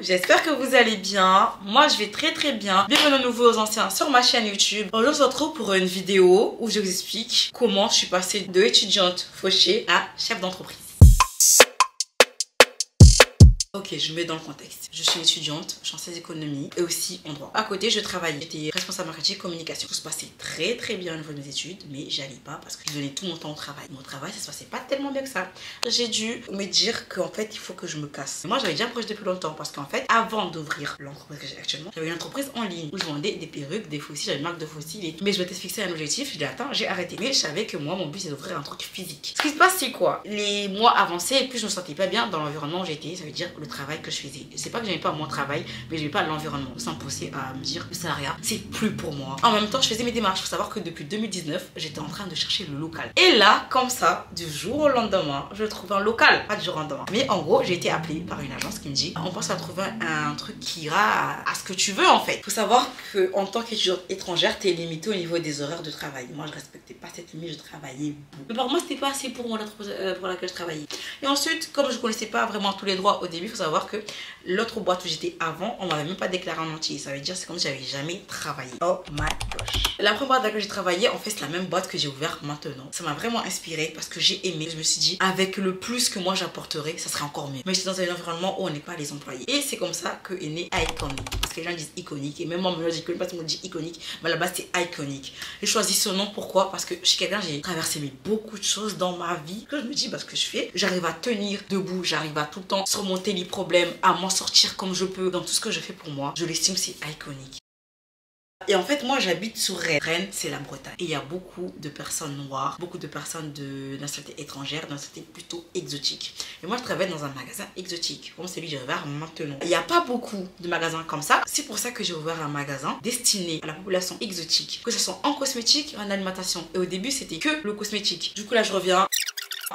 j'espère que vous allez bien. Moi je vais très bien. Bienvenue aux nouveaux aux anciens sur ma chaîne YouTube. Aujourd'hui on se retrouve pour une vidéo où je vous explique comment je suis passée de étudiante fauchée à chef d'entreprise. Ok, je me mets dans le contexte. Je suis étudiante, je suis en 16 économie et aussi en droit. À côté, je travaillais. J'étais responsable marketing communication. Tout se passait très bien au niveau de mes études, mais j'allais pas parce que je donnais tout mon temps au travail. Mon travail, ça se passait pas tellement bien que ça. J'ai dû me dire qu'en fait, il faut que je me casse. Moi, j'avais déjà un projet depuis longtemps parce qu'en fait, avant d'ouvrir l'entreprise que j'ai actuellement, j'avais une entreprise en ligne où je vendais des perruques, des fossiles, j'avais une marque de fossiles et tout. Mais je m'étais fixé un objectif, je l'ai atteint, j'ai arrêté. Mais je savais que moi, mon but, c'est d'ouvrir un truc physique. Ce qui se passe, c'est quoi? Les mois avançaient et plus je me sentais pas bien dans l'environnement où j'étais, ça veut dire le travail que je faisais. Je sais pas que j'aimais pas mon travail, mais j'aimais pas l'environnement. Ça me poussait à me dire le salariat, c'est plus pour moi. En même temps, je faisais mes démarches. Faut savoir que depuis 2019, j'étais en train de chercher le local. Et là, comme ça, du jour au lendemain, je trouve un local. Pas du jour au lendemain. Mais en gros, j'ai été appelée par une agence qui me dit on pense à trouver un truc qui ira à ce que tu veux en fait. Faut savoir que en tant qu'étudiante étrangère, t'es limitée au niveau des horaires de travail. Moi, je respectais pas cette limite, je travaillais beaucoup. Mais par moi, c'était pas assez pour moi l'entreprise pour laquelle je travaillais. Et ensuite, comme je connaissais pas vraiment tous les droits au début, faut savoir que l'autre boîte où j'étais avant, on m'avait même pas déclaré en entier. Ça veut dire c'est comme si j'avais jamais travaillé. Oh my gosh. La première boîte dans laquelle j'ai travaillé, en fait, c'est la même boîte que j'ai ouverte maintenant. Ça m'a vraiment inspirée parce que j'ai aimé. Je me suis dit, avec le plus que moi j'apporterais, ça serait encore mieux. Mais j'étais dans un environnement où on n'est pas les employés. Et c'est comme ça que est né Iconic. Parce que les gens disent iconique. Et même moi, je dis iconique parce qu'on me dit iconique. Mais là-bas, c'est Iconic. J'ai choisi ce nom pourquoi? Parce que chez quelqu'un, j'ai traversé beaucoup de choses dans ma vie. Que je me dis, parce que je fais, j'arrive à tenir debout, j'arrive à tout le temps surmonter les problèmes, à m'en sortir comme je peux dans tout ce que je fais pour moi. Je l'estime, c'est iconique. Et en fait, moi, j'habite sur Rennes. Rennes, c'est la Bretagne. Et il y a beaucoup de personnes noires, beaucoup de personnes de nationalité étrangère, de nationalité plutôt exotique. Et moi, je travaille dans un magasin exotique, comme celui que j'ai ouvert maintenant. Il n'y a pas beaucoup de magasins comme ça. C'est pour ça que j'ai ouvert un magasin destiné à la population exotique, que ce soit en cosmétique et en alimentation. Et au début, c'était que le cosmétique. Du coup, là, je reviens.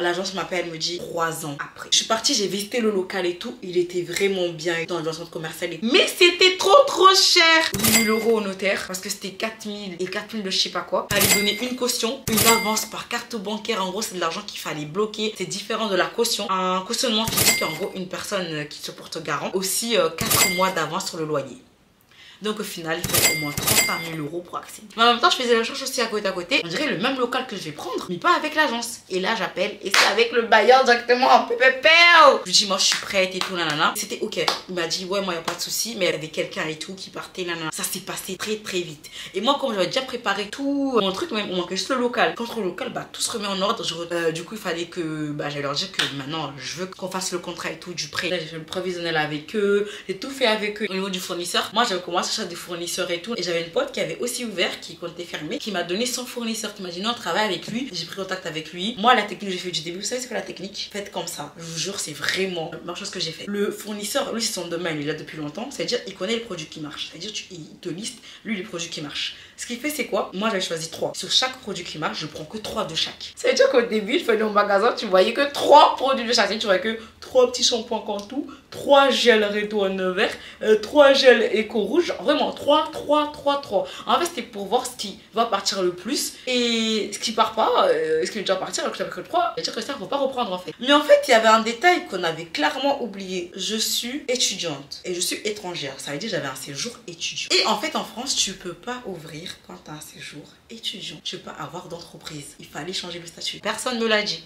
L'agence m'appelle, me dit 3 ans après. Je suis partie, j'ai visité le local et tout. Il était vraiment bien dans le centre commercial. Mais c'était trop cher. 8 000 € au notaire parce que c'était 4 000 et 4 000 de je sais pas quoi. Fallait donner une caution, une avance par carte bancaire. En gros, c'est de l'argent qu'il fallait bloquer. C'est différent de la caution. Un cautionnement physique, en gros, une personne qui se porte garant. Aussi 4 mois d'avance sur le loyer. Donc au final, il faut au moins 31 000 € pour accéder. Mais en même temps, je faisais la recherche aussi à côté. On dirait le même local que je vais prendre, mais pas avec l'agence. Et là, j'appelle et c'est avec le bailleur directement en pépépé. Je lui dis, moi, je suis prête et tout, nanana. C'était ok. Il m'a dit, ouais, moi, il n'y a pas de souci, mais il y avait quelqu'un et tout qui partait, nanana. Ça s'est passé très vite. Et moi, comme j'avais déjà préparé tout mon truc, même, on manquait juste le local. Contre le local, bah, tout se remet en ordre. Du coup, il fallait que, bah, j'allais leur dire que maintenant, je veux qu'on fasse le contrat et tout du prêt. Là, j'ai fait le provisionnel avec eux. J'ai tout fait avec eux. Au niveau du fournisseur, moi, j'avais commencé des fournisseurs et tout, et j'avais une pote qui avait aussi ouvert, qui comptait fermer, qui m'a donné son fournisseur, qui m'a dit non, on travaille avec lui. J'ai pris contact avec lui. Moi, la technique que j'ai fait du début, vous savez c'est quoi la technique? Faites comme ça, je vous jure, c'est vraiment la meilleure chose que j'ai fait. Le fournisseur, lui, c'est son domaine, il est là depuis longtemps, c'est à dire il connaît les produits qui marchent, c'est à dire il te liste lui les produits qui marchent. Ce qu'il fait, c'est quoi? Moi, j'avais choisi 3. Sur chaque produit qui marche, je prends que 3 de chaque. Ça veut dire qu'au début, je faisais au magasin, tu voyais que 3 produits de chaque. Tu voyais que 3 petits shampoings Cantou, 3 gels Redo en vert, 3 gels Eco Rouge. Vraiment, 3. En fait, c'était pour voir ce qui va partir le plus. Et ce qui part pas, ce qui doit partir, alors que j'avais que 3. C'est-à-dire que ça, il faut pas reprendre en fait. Mais en fait, il y avait un détail qu'on avait clairement oublié. Je suis étudiante et je suis étrangère. Ça veut dire que j'avais un séjour étudiant. Et en fait, en France, tu peux pas ouvrir quand tu as un séjour étudiant. Tu peux pas avoir d'entreprise. Il fallait changer le statut. Personne ne me l'a dit.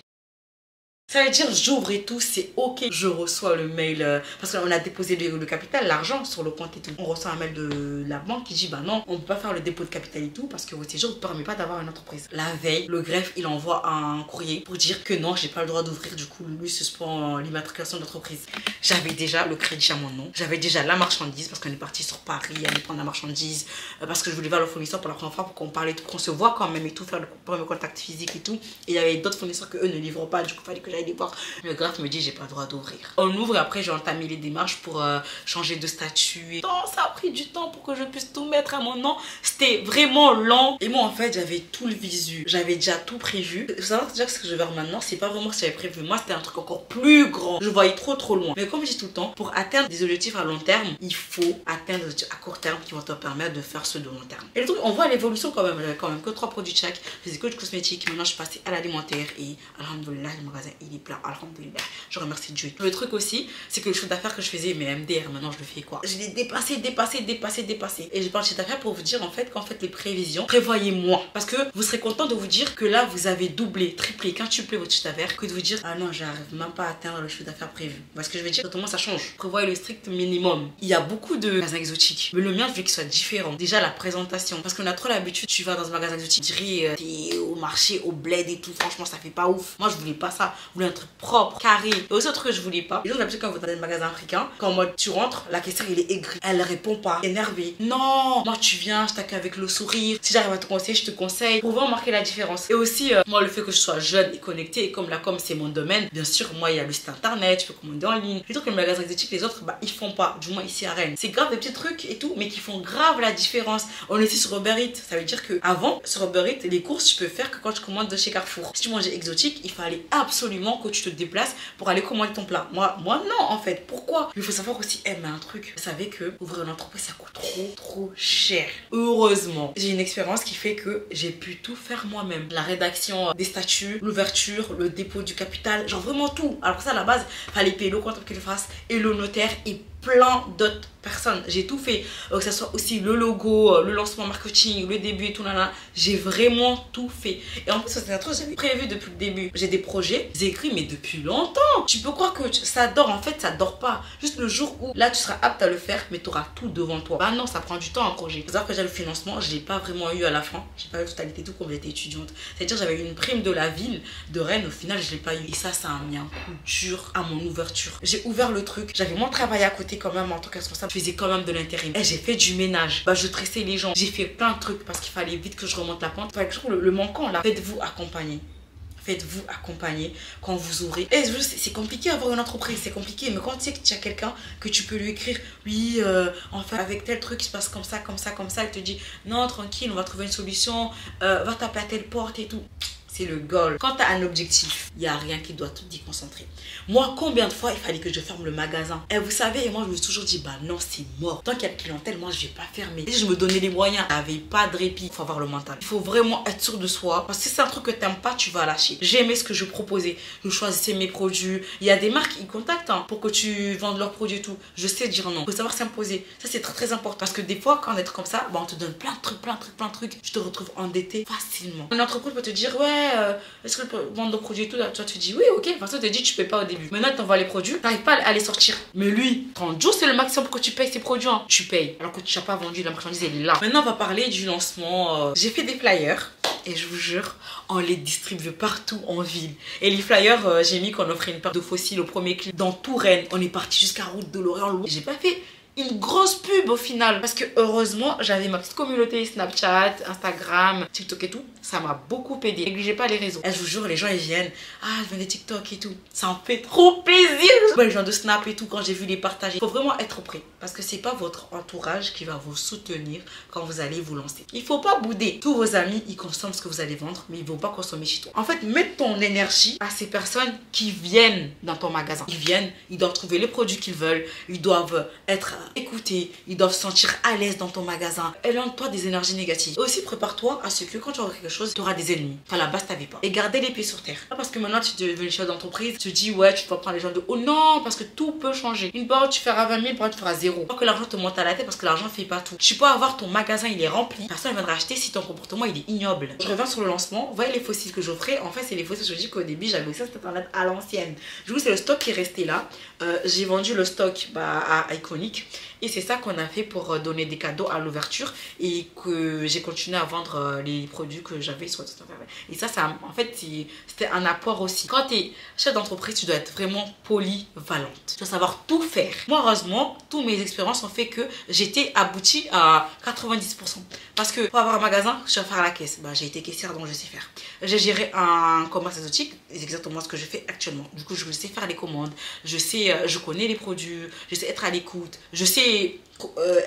Ça veut dire j'ouvre et tout, c'est ok. Je reçois le mail parce qu'on a déposé le capital, l'argent sur le compte et tout. On reçoit un mail de la banque qui dit bah non, on peut pas faire le dépôt de capital et tout parce que votre séjour ne permet pas d'avoir une entreprise. La veille, le greffe il envoie un courrier pour dire que non, j'ai pas le droit d'ouvrir. Du coup, lui suspend l'immatriculation d'entreprise. J'avais déjà le crédit à mon nom, j'avais déjà la marchandise parce qu'on est parti sur Paris, aller prendre la marchandise parce que je voulais voir le fournisseur pour la première fois pour qu'on parle et tout, qu'on se voit quand même et tout, faire le premier contact physique et tout. Et il y avait d'autres fournisseurs que eux ne livrent pas, du coup, il fallait que j'aille les voir. Le greffe me dit j'ai pas le droit d'ouvrir. On ouvre et après j'ai entamé les démarches pour changer de statut. Et ça a pris du temps pour que je puisse tout mettre à mon nom. C'était vraiment lent. Et moi en fait j'avais tout le visu. J'avais déjà tout prévu. Il faut savoir déjà que ce que je vais faire maintenant, c'est pas vraiment ce que j'avais prévu. Moi c'était un truc encore plus grand. Je voyais trop loin. Mais comme je dis tout le temps, pour atteindre des objectifs à long terme, il faut atteindre des objectifs à court terme qui vont te permettre de faire ceux de long terme. Et le truc, on voit l'évolution quand même. J'avais quand même que 3 produits de chaque. Je faisais que du cosmétique. Maintenant je suis passée à l'alimentaire et alhamdoulilah le magasin il il est plein, alhamdoulilah, je remercie Dieu. Le truc aussi, c'est que le chiffre d'affaires que je faisais, mais MDR, maintenant je le fais quoi? Je l'ai dépassé. Et je parle de chiffre d'affaires pour vous dire en fait qu'en fait les prévisions, prévoyez moins. Parce que vous serez content de vous dire que là, vous avez doublé, triplé, quintuplé votre chiffre d'affaires que de vous dire, ah non, j'arrive même pas à atteindre le chiffre d'affaires prévu. Parce que je vais dire, autrement ça change. Prévoyez le strict minimum. Il y a beaucoup de magasins exotiques, mais le mien, je veux qu'il soit différent. Déjà, la présentation. Parce qu'on a trop l'habitude, tu vas dans un magasin exotique, tu dirais, t'es au marché, au bled et tout, franchement, ça fait pas ouf. Moi, je voulais pas ça. Je voulais un truc propre, carré. Et aussi, autre que je voulais pas. Les gens, d'habitude, quand vous êtes dans un magasin africain, quand en mode tu rentres, la caissière, il est aigri. Elle répond pas, énervée. Non, moi, tu viens, je t'accueille avec le sourire. Si j'arrive à te conseiller, je te conseille. Pour vraiment marquer la différence. Et aussi, moi, le fait que je sois jeune et connectée, et comme la com, c'est mon domaine, bien sûr, moi, il y a le site internet, je peux commander en ligne. Les trucs que les magasins exotiques, les autres, bah, ils font pas. Du moins, ici à Rennes. C'est grave des petits trucs et tout, mais qui font grave la différence. On est ici sur Uber Eats. Ça veut dire que avant, sur Uber Eats, les courses, tu peux faire que quand tu commandes de chez Carrefour. Si tu mangeais exotique, il fallait absolument que tu te déplaces pour aller commander ton plat. Moi non, en fait. Pourquoi? Il faut savoir aussi, mais un truc. Vous savez que ouvrir une entreprise, ça coûte trop cher. Heureusement, j'ai une expérience qui fait que j'ai pu tout faire moi-même. La rédaction des statuts, l'ouverture, le dépôt du capital, genre vraiment tout. Alors que ça, à la base, il fallait payer le comptable qu'il le fasse et le notaire et plein d'autres personnes. J'ai tout fait. Que ce soit aussi le logo, le lancement marketing, le début et tout là. J'ai vraiment tout fait. Et en plus, c'est un truc que j'avais prévu depuis le début. J'ai des projets, j'ai écrit mais depuis longtemps. Tu peux croire que ça dort. En fait, ça dort pas. Juste le jour où là, tu seras apte à le faire, mais tu auras tout devant toi. Bah non, ça prend du temps un projet. C'est-à-dire que j'ai le financement, je l'ai pas vraiment eu à la fin. J'ai pas eu la totalité tout comme j'étais étudiante. C'est-à-dire j'avais eu une prime de la ville de Rennes. Au final, je l'ai pas eu. Et ça a mis un coup dur à mon ouverture. J'ai ouvert le truc. J'avais mon travail à côté quand même en tant que responsable. Je faisais quand même de l'intérim. Et j'ai fait du ménage. Bah, je tressais les gens. J'ai fait plein de trucs parce qu'il fallait vite que je remonte la pente. Enfin, je trouve le manquant là. Faites-vous accompagner. Faites-vous accompagner quand vous ouvrez. Et c'est compliqué d'avoir une entreprise, c'est compliqué. Mais quand tu sais que tu as quelqu'un que tu peux lui écrire, oui, enfin, avec tel truc, il se passe comme ça, elle te dit, non, tranquille, on va trouver une solution, va taper à telle porte et tout. C'est le goal. Quand tu as un objectif, il n'y a rien qui doit te déconcentrer. Moi, combien de fois il fallait que je ferme le magasin? Et vous savez, moi, je me suis toujours dit, bah non, c'est mort. Tant qu'il y a de clientèle, moi, je vais pas fermer. Et je me donnais les moyens. J'avais pas de répit. Il faut avoir le mental. Il faut vraiment être sûr de soi. Parce que si c'est un truc que tu n'aimes pas, tu vas lâcher. J'aimais ce que je proposais. Je choisissais mes produits. Il y a des marques qui contactent pour que tu vendes leurs produits et tout. Je sais dire non. Il faut savoir s'imposer. Ça, c'est très important. Parce que des fois, quand on est comme ça, bah, on te donne plein de trucs. Tu te retrouves endetté facilement. Une entreprise peut te dire, ouais, est-ce que tu peux vendre nos produits et tout? Toi, tu dis oui, ok. Parce que tu te dis, tu payes pas au début. Maintenant, tu envoies les produits, tu n'arrives pas à les sortir. Mais lui, 30 jours, c'est le maximum pour que tu payes ces produits. Tu payes. Alors que tu n'as pas vendu, la marchandise, elle est là. Maintenant, on va parler du lancement. J'ai fait des flyers. Et je vous jure, on les distribue partout en ville. Et les flyers, j'ai mis qu'on offrait une paire de fossiles au premier clip dans tout Rennes. On est parti jusqu'à Route de Lorient. J'ai pas fait une grosse pub au final parce que heureusement j'avais ma petite communauté Snapchat, Instagram, TikTok et tout. Ça m'a beaucoup aidé. Négligez pas les réseaux. Et je vous jure, les gens ils viennent, ah je viens des TikTok et tout. Ça me fait trop plaisir. Ouais, les gens de Snap et tout, quand j'ai vu les partager. Il faut vraiment être prêt parce que c'est pas votre entourage qui va vous soutenir quand vous allez vous lancer. Il faut pas bouder. Tous vos amis ils consomment ce que vous allez vendre, mais ils vont pas consommer chez toi. En fait, mets ton énergie à ces personnes qui viennent dans ton magasin. Ils viennent, ils doivent trouver les produits qu'ils veulent, ils doivent être écouter, ils doivent se sentir à l'aise dans ton magasin. Éloigne-toi des énergies négatives. Et aussi prépare-toi à ce que quand tu auras quelque chose, tu auras des ennemis. Enfin, à la base, t'avais pas. Et gardez les pieds sur terre. Pas parce que maintenant tu deviens chef d'entreprise, tu te dis ouais, tu vas prendre les gens de haut. Non, parce que tout peut changer. Une fois tu feras 20 000, une fois tu feras 0. Pas que l'argent te monte à la tête parce que l'argent fait pas tout. Tu peux avoir ton magasin, il est rempli. Personne ne viendra acheter si ton comportement il est ignoble. Je reviens sur le lancement. Vous voyez les fossiles que j'offrais. En fait, c'est les fossiles. Je dis qu'au début, j'avais ça sur internet à l'ancienne. Du coup, c'est le stock qui est resté là. J'ai vendu le stock à Iconic. Et c'est ça qu'on a fait pour donner des cadeaux à l'ouverture et que j'ai continué à vendre les produits que j'avais sur Internet. Et ça en fait, c'était un apport aussi. Quand tu es chef d'entreprise, tu dois être vraiment polyvalente. Tu dois savoir tout faire. Moi, heureusement, toutes mes expériences ont fait que j'étais aboutie à 90%. Parce que pour avoir un magasin, je sais faire la caisse. Bah, j'ai été caissière, donc je sais faire. J'ai géré un commerce exotique, c'est exactement ce que je fais actuellement. Du coup, je sais faire les commandes, je connais les produits, je sais être à l'écoute, je sais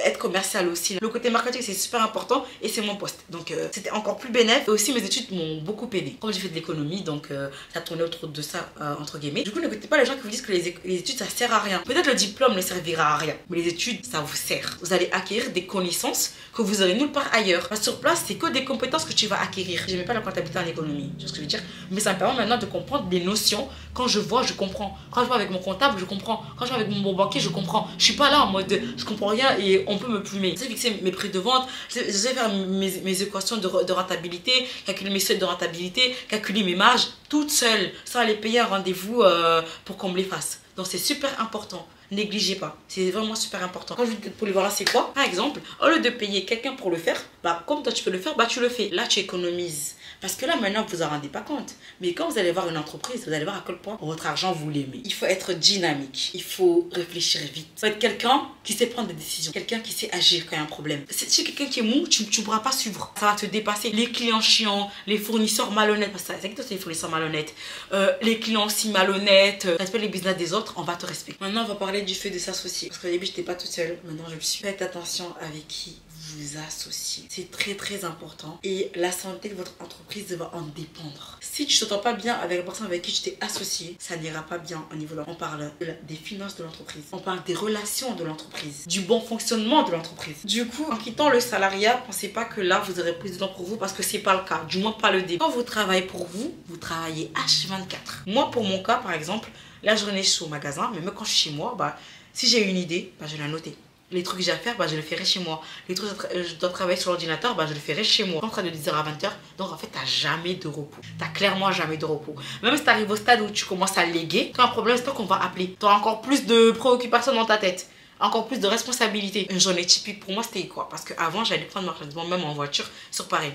être commercial aussi. Le côté marketing c'est super important et c'est mon poste. Donc c'était encore plus bénéfique. Et aussi mes études m'ont beaucoup aidé. Comme j'ai fait de l'économie, donc ça tournait autour de ça entre guillemets. Du coup n'écoutez pas les gens qui vous disent que les études ça sert à rien. Peut-être le diplôme ne servira à rien, mais les études ça vous sert. Vous allez acquérir des connaissances que vous aurez nulle part ailleurs. Parce que sur place c'est que des compétences que tu vas acquérir. J'aimais pas la comptabilité en économie, tu vois ce que je veux dire. Mais ça me permet maintenant de comprendre des notions. Quand je vois, je comprends. Quand je vois avec mon comptable, je comprends. Quand je vois avec mon banquier, je comprends. Je suis pas là en mode je comprends rien et on peut me plumer. Je sais fixer mes prix de vente, je sais faire mes équations de rentabilité, calculer mes seuils de rentabilité, calculer mes marges toute seule, sans aller payer un rendez-vous pour qu'on me les fasse. Donc c'est super important. Négligez pas, c'est vraiment super important. Quand je vous dis polyvalent, c'est quoi? Par exemple, au lieu de payer quelqu'un pour le faire, bah comme toi tu peux le faire, bah tu le fais. Là tu économises. Parce que là maintenant vous en rendez pas compte. Mais quand vous allez voir une entreprise, vous allez voir à quel point votre argent vous l'aimez. Il faut être dynamique, il faut réfléchir vite. Il faut être quelqu'un qui sait prendre des décisions, quelqu'un qui sait agir quand il y a un problème. Si tu es quelqu'un qui est mou, tu ne pourras pas suivre. Ça va te dépasser. Les clients chiants, les fournisseurs malhonnêtes, parce que c'est que les fournisseurs malhonnêtes, les clients aussi malhonnêtes, respecte les business des autres, on va te respecter. Maintenant on va parler du fait de s'associer. Parce qu'au début j'étais pas toute seule, maintenant je le suis. Faites attention avec qui vous associez. C'est très très important et la santé de votre entreprise va en dépendre. Si tu ne t'entends pas bien avec la personne avec qui tu t'es associé, ça n'ira pas bien au niveau là. On parle des finances de l'entreprise, on parle des relations de l'entreprise, du bon fonctionnement de l'entreprise. Du coup, en quittant le salariat, pensez pas que là vous aurez plus de temps pour vous parce que c'est pas le cas, du moins pas le début. Quand vous travaillez pour vous, vous travaillez H24. Moi pour mon cas par exemple, la journée je suis au magasin, mais même quand je suis chez moi, bah, si j'ai une idée, bah, je vais la noter. Les trucs que j'ai à faire, bah, je le ferai chez moi. Les trucs que je dois travailler sur l'ordinateur, bah, je le ferai chez moi. On sera de 10h à 20h. Donc en fait, tu n'as jamais de repos. Tu n'as clairement jamais de repos. Même si tu arrives au stade où tu commences à léguer, quand un problème, c'est toi qu'on va appeler. Tu auras encore plus de préoccupations dans ta tête. Encore plus de responsabilités. Une journée typique pour moi, c'était quoi? Parce qu'avant, j'allais prendre ma marchandise, même en voiture, sur Paris.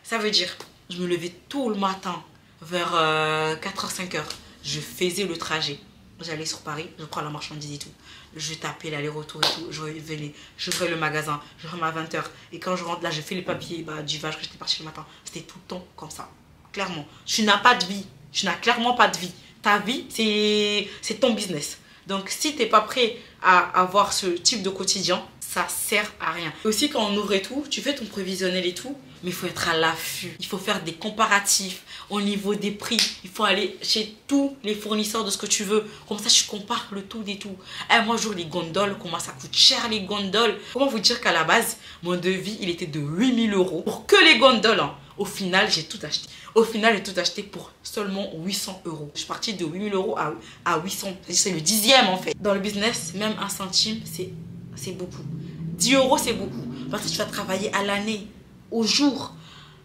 Ça veut dire, je me levais tôt le matin, vers 4h, 5h. Je faisais le trajet. J'allais sur Paris, je prends la marchandise et tout. Je tapais l'aller-retour et tout. Je venais, je ferais le magasin, je ferme à 20h. Et quand je rentre là, je fais les papiers du vage que j'étais partie le matin. C'était tout le temps comme ça. Clairement. Tu n'as pas de vie. Tu n'as clairement pas de vie. Ta vie, c'est ton business. Donc si tu n'es pas prêt à avoir ce type de quotidien, ça sert à rien. Et aussi quand on ouvre et tout, tu fais ton prévisionnel et tout, mais il faut être à l'affût. Il faut faire des comparatifs au niveau des prix. Il faut aller chez tous les fournisseurs de ce que tu veux. Comme ça, tu compares le tout des tout. Moi, je joue les gondoles, comment ça coûte cher les gondoles. Comment vous dire qu'à la base, mon devis, il était de 8 000 € pour que les gondoles. Hein. Au final, j'ai tout acheté. Au final, j'ai tout acheté pour seulement 800 €. Je suis partie de 8 000 € à 800. C'est le 10e en fait. Dans le business, même 1 centime, c'est beaucoup. 10 € c'est beaucoup. Parce que tu vas travailler à l'année, au jour.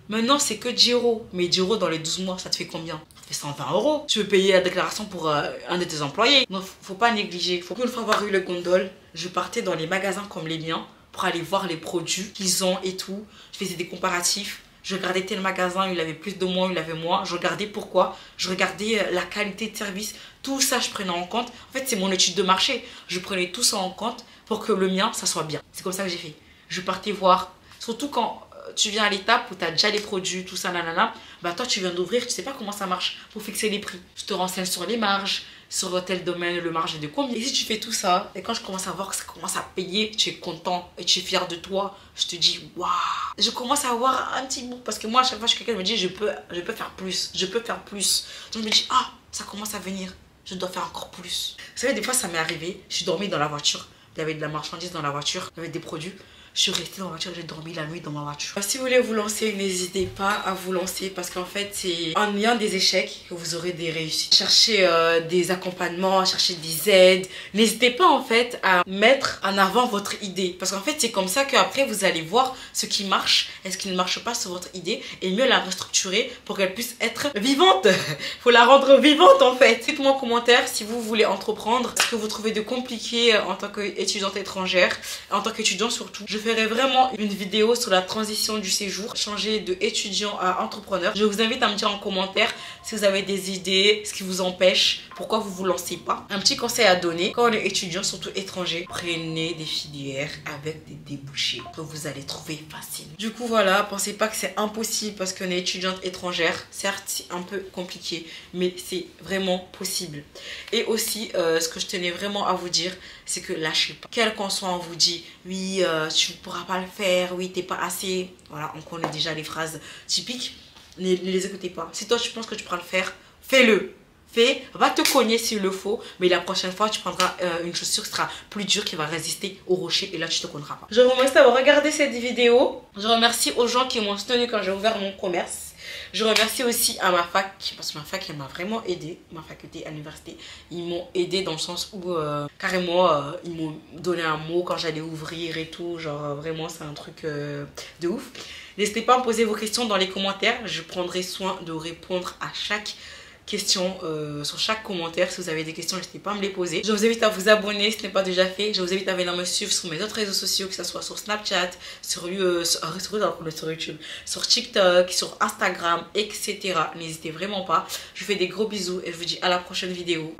Maintenant, c'est que 10 €. Mais 10 € dans les 12 mois, ça te fait combien? Ça fait 120 €. Tu veux payer la déclaration pour un de tes employés. Donc, faut pas négliger. Faut qu'une fois avoir eu le gondole, je partais dans les magasins comme les miens pour aller voir les produits qu'ils ont et tout. Je faisais des comparatifs. Je regardais tel magasin, il avait plus de moi, il avait moins. Je regardais pourquoi. Je regardais la qualité de service. Tout ça, je prenais en compte. En fait, c'est mon étude de marché. Je prenais tout ça en compte pour que le mien, ça soit bien. C'est comme ça que j'ai fait. Je partais voir. Surtout quand tu viens à l'étape où tu as déjà les produits, tout ça, nanana. Bah toi, tu viens d'ouvrir, tu sais pas comment ça marche pour fixer les prix. Je te renseigne sur les marges, sur tel domaine, le marge est de combien. Et si tu fais tout ça, et quand je commence à voir que ça commence à payer, tu es content et tu es fier de toi, je te dis waouh. Je commence à avoir un petit bout parce que moi, à chaque fois que quelqu'un me dit je peux faire plus, je peux faire plus. Donc je me dis ah, ça commence à venir, je dois faire encore plus. Vous savez, des fois ça m'est arrivé, je suis dormie dans la voiture, il y avait de la marchandise dans la voiture, il y avait des produits. Je suis restée dans la voiture, j'ai dormi la nuit dans ma voiture. Si vous voulez vous lancer, n'hésitez pas à vous lancer parce qu'en fait, c'est en ayant des échecs que vous aurez des réussites. Cherchez des accompagnements, cherchez des aides. N'hésitez pas en fait à mettre en avant votre idée parce qu'en fait, c'est comme ça qu'après, vous allez voir ce qui marche et ce qui ne marche pas sur votre idée et mieux la restructurer pour qu'elle puisse être vivante. Faut la rendre vivante en fait. Dites-moi en commentaire si vous voulez entreprendre, ce que vous trouvez de compliqué en tant qu'étudiante étrangère, en tant qu'étudiant surtout. Je ferai vraiment une vidéo sur la transition du séjour, changer de étudiant à entrepreneur. Je vous invite à me dire en commentaire si vous avez des idées, ce qui vous empêche, pourquoi vous vous lancez pas. Un petit conseil à donner, quand on est étudiant, surtout étranger, prenez des filières avec des débouchés que vous allez trouver facile. Du coup voilà, pensez pas que c'est impossible parce qu'on est étudiante étrangère. Certes, c'est un peu compliqué, mais c'est vraiment possible. Et aussi, ce que je tenais vraiment à vous dire, c'est que lâchez pas. Quel qu'en soit, on vous dit, oui, tu ne pourras pas le faire, oui, t'es pas assez. Voilà, on connaît déjà les phrases typiques. Ne les écoutez pas. Si toi, tu penses que tu pourras le faire, fais-le. Va te cogner s'il le faut, mais la prochaine fois tu prendras une chaussure qui sera plus dure, qui va résister au rocher, et là tu te cogneras pas. Je vous remercie d'avoir regardé cette vidéo. Je remercie aux gens qui m'ont soutenu quand j'ai ouvert mon commerce. Je remercie aussi à ma fac, parce que ma fac elle m'a vraiment aidé, ma faculté à l'université. Ils m'ont aidé dans le sens où carrément ils m'ont donné un mot quand j'allais ouvrir et tout, genre vraiment c'est un truc de ouf. N'hésitez pas à me poser vos questions dans les commentaires, je prendrai soin de répondre à chaque question sur chaque commentaire. Si vous avez des questions, n'hésitez pas à me les poser. Je vous invite à vous abonner si ce n'est pas déjà fait. Je vous invite à venir me suivre sur mes autres réseaux sociaux, que ce soit sur Snapchat, sur YouTube, sur TikTok, sur Instagram, etc. N'hésitez vraiment pas. Je vous fais des gros bisous et je vous dis à la prochaine vidéo.